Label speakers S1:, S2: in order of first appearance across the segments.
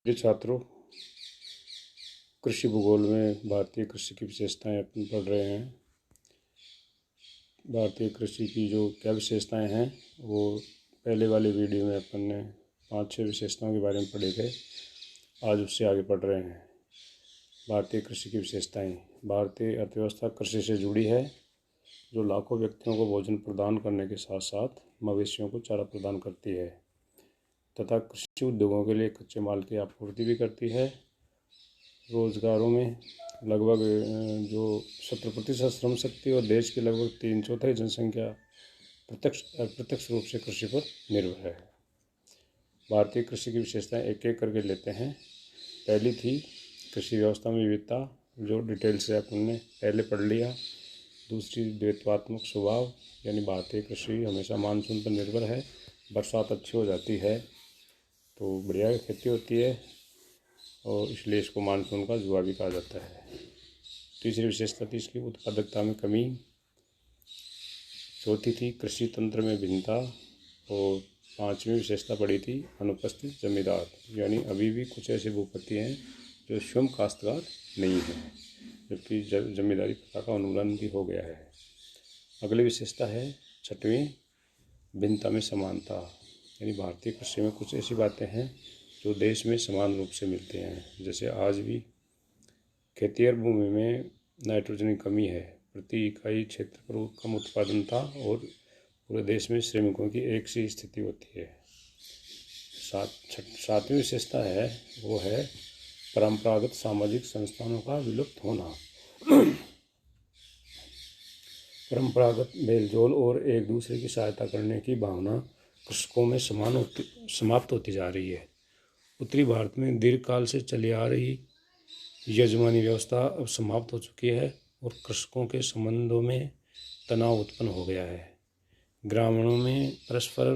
S1: प्रिय छात्रों, कृषि भूगोल में भारतीय कृषि की विशेषताएं अपन पढ़ रहे हैं। भारतीय कृषि की जो क्या विशेषताएं हैं वो पहले वाले वीडियो में अपन ने 5-6 विशेषताओं के बारे में पढ़े थे। आज उससे आगे पढ़ रहे हैं। भारतीय कृषि की विशेषताएं। भारतीय अर्थव्यवस्था कृषि से जुड़ी है, जो लाखों व्यक्तियों को भोजन प्रदान करने के साथ साथ मवेशियों को चारा प्रदान करती है तथा कृषि उद्योगों के लिए कच्चे माल की आपूर्ति भी करती है। रोजगारों में लगभग जो 70% श्रम शक्ति और देश की लगभग 3/4 जनसंख्या प्रत्यक्ष अप्रत्यक्ष रूप से कृषि पर निर्भर है। भारतीय कृषि की विशेषताएं एक एक करके लेते हैं। पहली थी कृषि व्यवस्था में विविधता, जो डिटेल से अपन ने पहले पढ़ लिया। दूसरी द्वैतात्मक स्वभाव, यानी भारतीय कृषि हमेशा मानसून पर निर्भर है। बरसात अच्छी हो जाती है तो बढ़िया खेती होती है और इसलिए इसको मानसून का जुआ भी कहा जाता है। तीसरी विशेषता थी इसकी उत्पादकता में कमी। चौथी थी कृषि तंत्र में भिन्नता और पांचवी विशेषता पड़ी थी अनुपस्थित जमींदार, यानी अभी भी कुछ ऐसे भूपति हैं जो स्वयं काश्तकार नहीं है, जबकि जमींदारी प्रथा का उन्मूलन भी हो गया है। अगली विशेषता है छठवीं, भिन्नता में समानता, यानी भारतीय कृषि में कुछ ऐसी बातें हैं जो देश में समान रूप से मिलते हैं। जैसे आज भी खेतिहर भूमि में नाइट्रोजन की कमी है, प्रति इकाई क्षेत्र पर कम उत्पादन था और पूरे देश में श्रमिकों की एक सी स्थिति होती है। सातवीं विशेषता है वो है परंपरागत सामाजिक संस्थानों का विलुप्त होना। परंपरागत मेलजोल और एक दूसरे की सहायता करने की भावना कृषकों में समाप्त होती जा रही है। उत्तरी भारत में दीर्घकाल से चली आ रही यजमानी व्यवस्था अब समाप्त हो चुकी है और कृषकों के संबंधों में तनाव उत्पन्न हो गया है। ग्रामीणों में परस्पर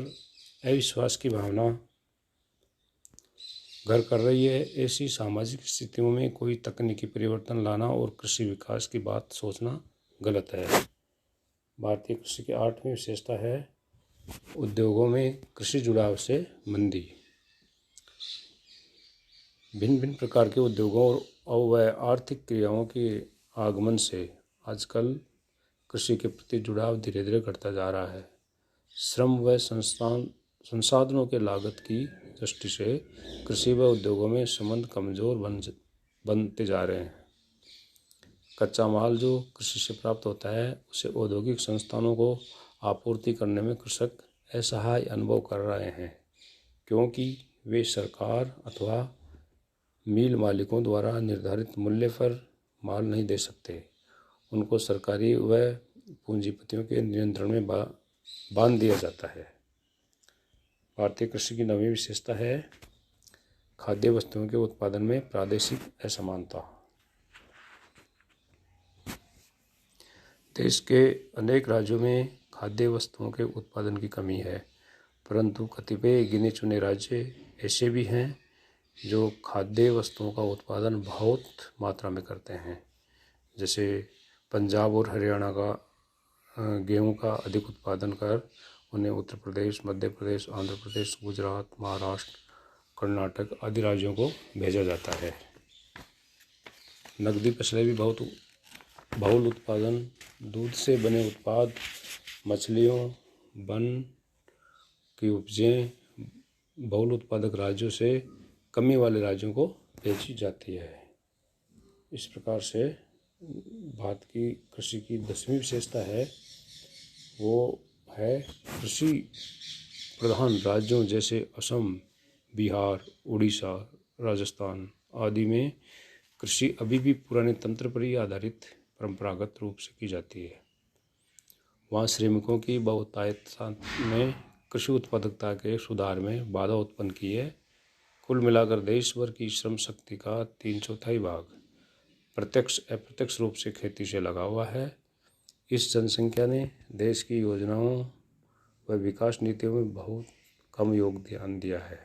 S1: अविश्वास की भावना घर कर रही है। ऐसी सामाजिक स्थितियों में कोई तकनीकी परिवर्तन लाना और कृषि विकास की बात सोचना गलत है। भारतीय कृषि की आठवीं विशेषता है उद्योगों में कृषि जुड़ाव से मंदी। भिन्न भिन्न प्रकार के उद्योगों और आर्थिक क्रियाओं के आगमन से आजकल कृषि के प्रति जुड़ाव धीरे धीरे घटता जा रहा है। श्रम व संसाधनों के लागत की दृष्टि से कृषि व उद्योगों में संबंध कमजोर बनते जा रहे हैं। कच्चा माल जो कृषि से प्राप्त होता है उसे औद्योगिक संस्थानों को आपूर्ति करने में कृषक असहाय अनुभव कर रहे हैं, क्योंकि वे सरकार अथवा मिल मालिकों द्वारा निर्धारित मूल्य पर माल नहीं दे सकते। उनको सरकारी व पूंजीपतियों के नियंत्रण में बांध दिया जाता है। भारतीय कृषि की नवीं विशेषता है खाद्य वस्तुओं के उत्पादन में प्रादेशिक असमानता। देश के अनेक राज्यों में खाद्य वस्तुओं के उत्पादन की कमी है, परंतु कतिपय गिने चुने राज्य ऐसे भी हैं जो खाद्य वस्तुओं का उत्पादन बहुत मात्रा में करते हैं। जैसे पंजाब और हरियाणा का गेहूं का अधिक उत्पादन कर उन्हें उत्तर प्रदेश, मध्य प्रदेश, आंध्र प्रदेश, गुजरात, महाराष्ट्र, कर्नाटक आदि राज्यों को भेजा जाता है। नकदी फसलें भी बहुत बहुल उत्पादन, दूध से बने उत्पाद, मछलियों, वन की उपजें बहुल उत्पादक राज्यों से कमी वाले राज्यों को भेजी जाती है। इस प्रकार से भारत की कृषि की 10वीं विशेषता है वो है कृषि प्रधान राज्यों जैसे असम, बिहार, उड़ीसा, राजस्थान आदि में कृषि अभी भी पुराने तंत्र पर ही आधारित परंपरागत रूप से की जाती है। वहाँ श्रमिकों की बहुतायत ने कृषि उत्पादकता के सुधार में बाधा उत्पन्न की है। कुल मिलाकर देश भर की श्रम शक्ति का 3/4 भाग प्रत्यक्ष अप्रत्यक्ष रूप से खेती से लगा हुआ है। इस जनसंख्या ने देश की योजनाओं व विकास नीतियों में बहुत कम योगदान दिया है।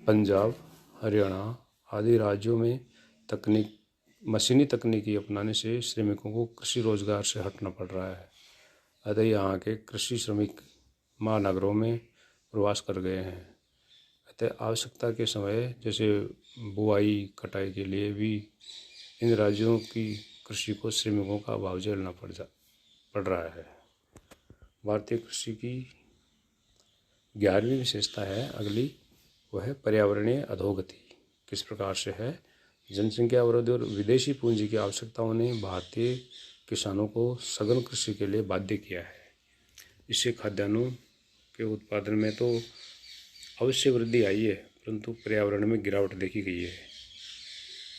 S1: पंजाब, हरियाणा आदि राज्यों में मशीनी तकनीकी अपनाने से श्रमिकों को कृषि रोजगार से हटना पड़ रहा है। अतः यहाँ के कृषि श्रमिक महानगरों में प्रवास कर गए हैं। अतः आवश्यकता के समय जैसे बुआई कटाई के लिए भी इन राज्यों की कृषि को श्रमिकों का अभाव झेलना पड़ रहा है। भारतीय कृषि की 11वीं विशेषता है अगली, वह है पर्यावरणीय अधोगति। किस प्रकार से है? जनसंख्या वृद्धि और विदेशी पूंजी की आवश्यकताओं ने भारतीय किसानों को सघन कृषि के लिए बाध्य किया है। इससे खाद्यान्नों के उत्पादन में तो अवश्य वृद्धि आई है, परंतु पर्यावरण में गिरावट देखी गई है।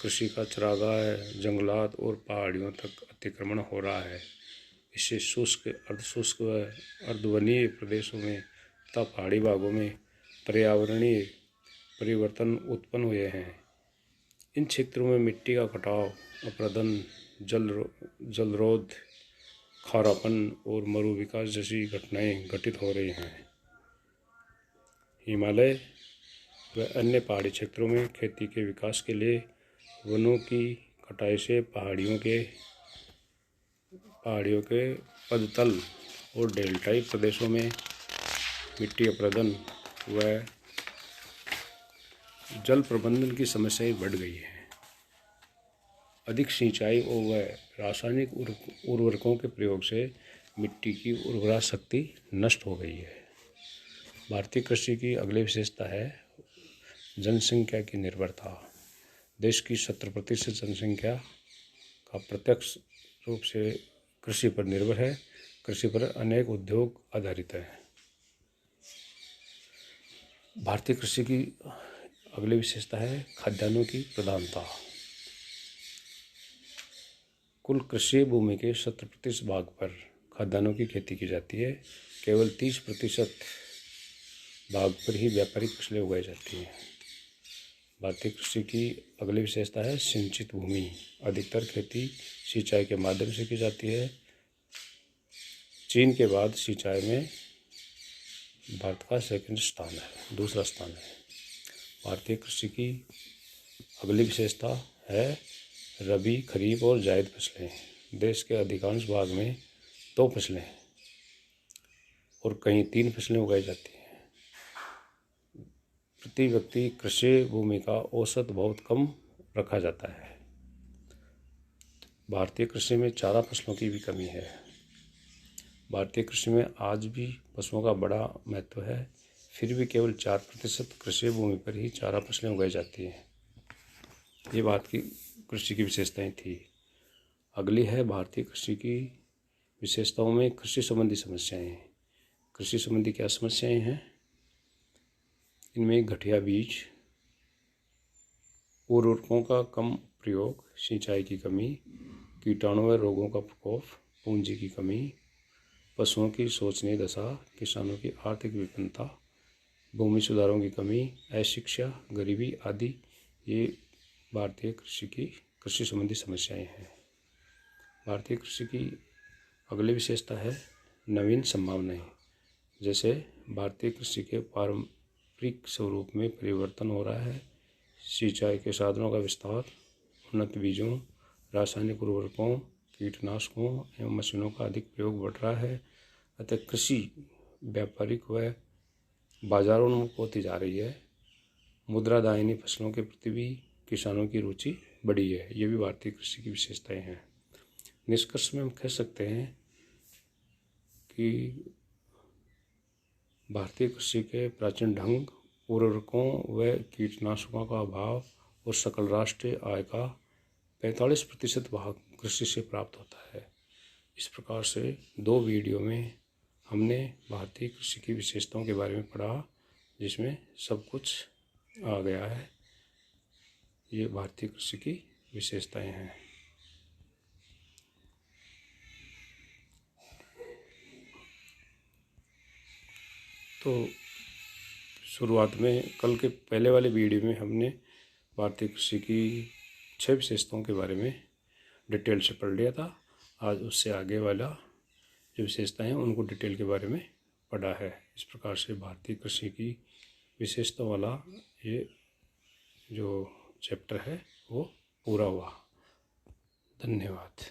S1: कृषि का चरागाह, जंगलात और पहाड़ियों तक अतिक्रमण हो रहा है। इससे शुष्क, अर्धशुष्क व अर्धवनीय प्रदेशों में तथा पहाड़ी भागों में पर्यावरणीय परिवर्तन उत्पन्न हुए हैं। इन क्षेत्रों में मिट्टी का कटाव, अपरदन, जलरोध, खारापन और मरु विकास जैसी घटनाएं घटित हो रही हैं। हिमालय व अन्य पहाड़ी क्षेत्रों में खेती के विकास के लिए वनों की कटाई से पहाड़ियों के पदतल और डेल्टाई प्रदेशों में मिट्टी अपरदन व जल प्रबंधन की समस्याएं बढ़ गई है। अधिक सिंचाई और व रासायनिक उर्वरकों के प्रयोग से मिट्टी की उर्वरा शक्ति नष्ट हो गई है। भारतीय कृषि की अगली विशेषता है जनसंख्या की निर्भरता। देश की 70% जनसंख्या का प्रत्यक्ष रूप से कृषि पर निर्भर है। कृषि पर अनेक उद्योग आधारित हैं। भारतीय कृषि की अगली विशेषता है खाद्यान्नों की प्रधानता। कुल कृषि भूमि के 70% भाग पर खाद्यान्नों की खेती की जाती है। केवल 30% भाग पर ही व्यापारिक फसलें उगाई जाती हैं। भारतीय कृषि की अगली विशेषता है सिंचित भूमि। अधिकतर खेती सिंचाई के माध्यम से की जाती है। चीन के बाद सिंचाई में भारत का दूसरा स्थान है। भारतीय कृषि की अगली विशेषता है रबी, खरीफ और जायद फसलें। देश के अधिकांश भाग में 2 फसलें और कहीं 3 फसलें उगाई जाती हैं। प्रति व्यक्ति कृषि भूमि का औसत बहुत कम रखा जाता है। भारतीय कृषि में चारा फसलों की भी कमी है। भारतीय कृषि में आज भी पशुओं का बड़ा महत्व है, फिर भी केवल 4% कृषि भूमि पर ही चारा फसलें उगाई जाती हैं। ये बात की कृषि की विशेषताएं थी। अगली है भारतीय कृषि की विशेषताओं में कृषि संबंधी समस्याएं। कृषि संबंधी क्या समस्याएं हैं? इनमें घटिया बीज, उर्वरकों का कम प्रयोग, सिंचाई की कमी, कीटाणु व रोगों का प्रकोप, पूंजी की कमी, पशुओं की शोचनीय दशा, किसानों की आर्थिक विपन्नता, भूमि सुधारों की कमी, अशिक्षा, गरीबी आदि ये भारतीय कृषि संबंधी समस्याएं हैं। भारतीय कृषि की अगली विशेषता है नवीन संभावनाएं। जैसे भारतीय कृषि के पारंपरिक स्वरूप में परिवर्तन हो रहा है। सिंचाई के साधनों का विस्तार, उन्नत बीजों, रासायनिक उर्वरकों, कीटनाशकों एवं मशीनों का अधिक प्रयोग बढ़ रहा है। अतः कृषि व्यापारिक व बाजारोन्मुख होती जा रही है। मुद्रादायिनी फसलों के प्रति भी किसानों की रुचि बढ़ी है। ये भी भारतीय कृषि की विशेषताएं हैं। निष्कर्ष में हम कह सकते हैं कि भारतीय कृषि के प्राचीन ढंग, उर्वरकों व कीटनाशकों का अभाव और सकल राष्ट्रीय आय का 45% भाग कृषि से प्राप्त होता है। इस प्रकार से 2 वीडियो में हमने भारतीय कृषि की विशेषताओं के बारे में पढ़ा, जिसमें सब कुछ आ गया है। ये भारतीय कृषि की विशेषताएं हैं। तो शुरुआत में कल के पहले वाले वीडियो में हमने भारतीय कृषि की 6 विशेषताओं के बारे में डिटेल से पढ़ लिया था। आज उससे आगे वाला जो विशेषताएं हैं उनको डिटेल के बारे में पढ़ा है। इस प्रकार से भारतीय कृषि की विशेषता वाला ये जो चैप्टर है वो पूरा हुआ। धन्यवाद।